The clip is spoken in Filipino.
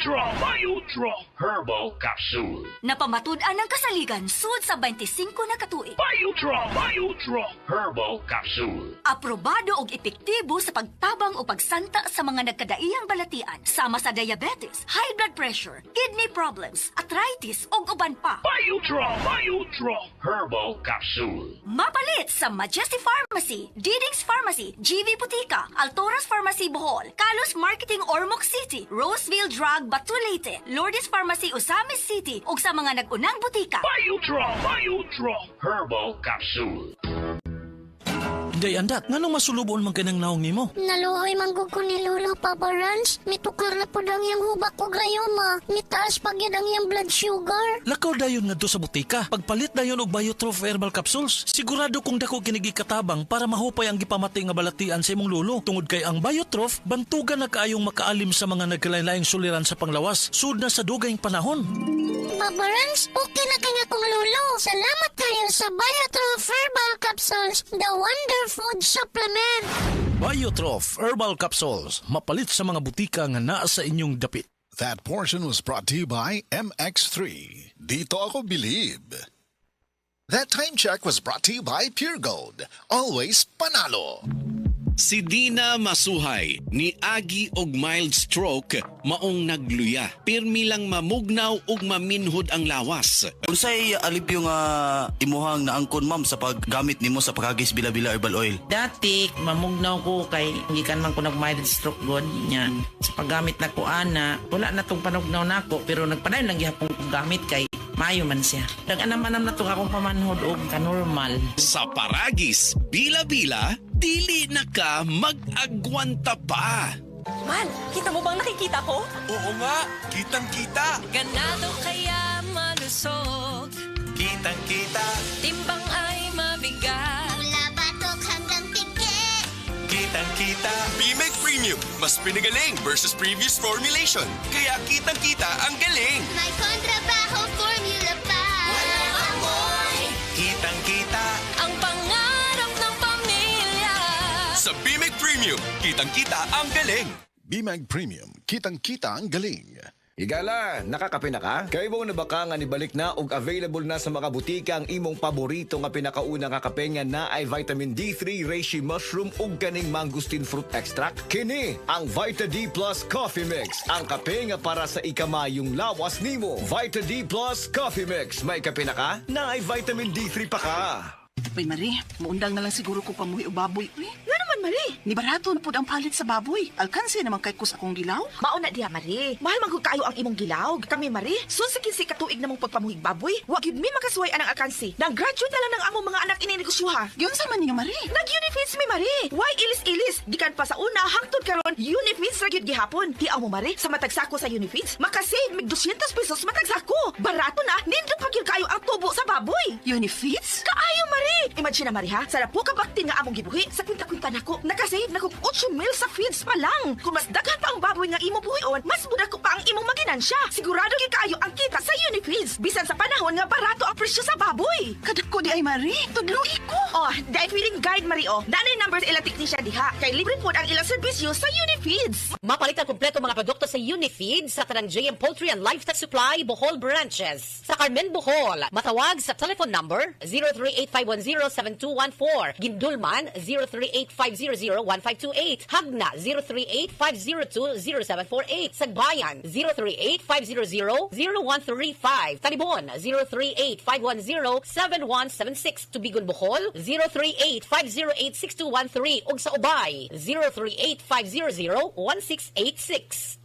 Biodraw Herbal Capsule. Napamatud-an ang kasaligan sud sa 25 na katuig. Biodraw Herbal Capsule. Aprobado og epektibo sa pagtabang o pagsanta sa mga nagkadaiyang balatian sama sa diabetes, high blood pressure, kidney problems, arthritis ug uban pa. Biodraw Herbal Capsule. Mapalit sa Majesty Pharmacy, Diding's Pharmacy, GV Butika, Altoras Pharmacy Bohol, Kalos Marketing Ormoc City, Roseville Drug Batulete, Lourdes Pharmacy Osamis City ug sa mga nag-unang butika. Biodraw Herbal Capsule. Day andat, nganong masulubon man kanang naong nimo? Naluoy manggug ko ni Lolo, Papa Rans. Mitukar na po lang yung hubak ko grayoma. Mitaas pag yun ang yung blood sugar. Lakaw dayon nga do sa butika. Pagpalit dayon og Biotrof Herbal Capsules. Sigurado kung dako kinigi katabang para mahupay ang gipamatay nga balatian sa imong lulo. Tungod kay ang Biotrof, bantugan na kaayong makaalim sa mga nagkalain-laing suliran sa panglawas. Sud na sa dugayng panahon. Papa Rans, okay na kaya kong Lolo. Salamat kayo sa Biotrof Herbal Capsules, the Wonder Food Supplement. Biotrof Herbal Capsules. Mapalit sa mga butika nga naa sa inyong dapit. That portion was brought to you by MX3. Dito ako believe. That time check was brought to you by Pure Gold. Always panalo. Si Dina Masuhay ni agi og mild stroke maong nagluya. Pirmi lang mamugnaw ug maminhod ang lawas. Unsay alipyo nga imuhang naangkon ma'am sa paggamit nimo sa pagkagis bila-bila herbal oil? Dati, mamugnaw ko kay gikan man ko nag-mild stroke god niya. Sa paggamit na ko ana, wala na tong panugnaw nako pero nagpadayon lang gihapon ko gamit kay mayo man siya. Nag-anam-anam na to akong pamanhod og kanormal. Sa paragis, bila-bila, dili na ka mag-agwanta pa. Man, kita mo bang nakikita ko? Oo nga, kitang-kita. Ganado kaya malusog. Kitang-kita. Timbang ay mabigat. Mula batok hanggang pigit. Kitang-kita. Bimeg Premium, mas pinagaling versus previous formulation. Kaya kitang-kita ang galing. May kontrabaho formula pa. Walang amoy. Kitang-kita. Ang pangarap ng pamilya. Sa Bimeg Premium, kitang-kita ang galing. BMAG Premium. Kitang-kita ang galing. Higala, nakakape na ka? Kay mo na baka nga nibalik na ug available na sa mga butika ang imong paborito nga pinakauna nga kape nga na ay vitamin D3, reishi mushroom ug kaning mangosteen fruit extract. Kini ang Vita D Plus Coffee Mix, ang kape nga para sa ikamayong lawas nimo. Vita D Plus Coffee Mix, may kape na ka? Na ay vitamin D3 pa ka. Uy, Marie, maundang na lang siguro ko pamuhi o baboy. Uy, nga naman, Marie. Ni barato na po ang palit sa baboy. Alkansi naman kay kus akong gilaw. Mauna diha, Marie. Mahal magod kayo ang imong gilaw. Kami, Marie, sunsikin si katuig namong pagpamuhig baboy. Wag yun mi makasuway anang alkansi. Nang-graduate na lang ng among mga anak ininegosyoha. Yun sa man niyo, Marie. Nag-unifeeds mi, Marie. Why ilis-ilis? Gikan pa sa una, hangtod karon unifeeds ra gyud gihapon. Di mo, Marie, sa matagsako sa unifeeds, makasave mig 200 pesos matagsako. Barato na, nindot pa gyud kayo ang tubo sa baboy. Unifeeds? Kaayo, Marie. Imagine na, Marie, ha? Sa po ka baktin nga among gibuhi, sa kwinta-kwinta nako, nakasave na kong 8 mil sa feeds pa lang. Kung mas daghan pa ang baboy nga imo buhion, mas muda ko pa ang imong maginansya. Sigurado gyud kaayo ang kita sa Unifeeds. Bisan sa panahon nga barato ang presyo sa baboy. Kadako di ay, Marie. Tudluhi ko. Oh, dahil feeling guide, Marie, oh. Nanay numbers ilang teknisya diha. Kay libre po ang ilang serbisyo sa Unifeeds. Mapalit ang kumpleto mga produkto sa Unifeeds sa tanang JM Poultry and Livestock Supply, Bohol Branches. Sa Carmen, Bohol, matawag sa telephone number 038-510-7214. Gindulman, 038-500-1528. Hagna, 038-502-0748. Sagbayan, 038-500-0135. Talibon, 038-510-7176. Tubigon, Bohol, 038-508-6213. Ug sa Ubay, 038-500-1686.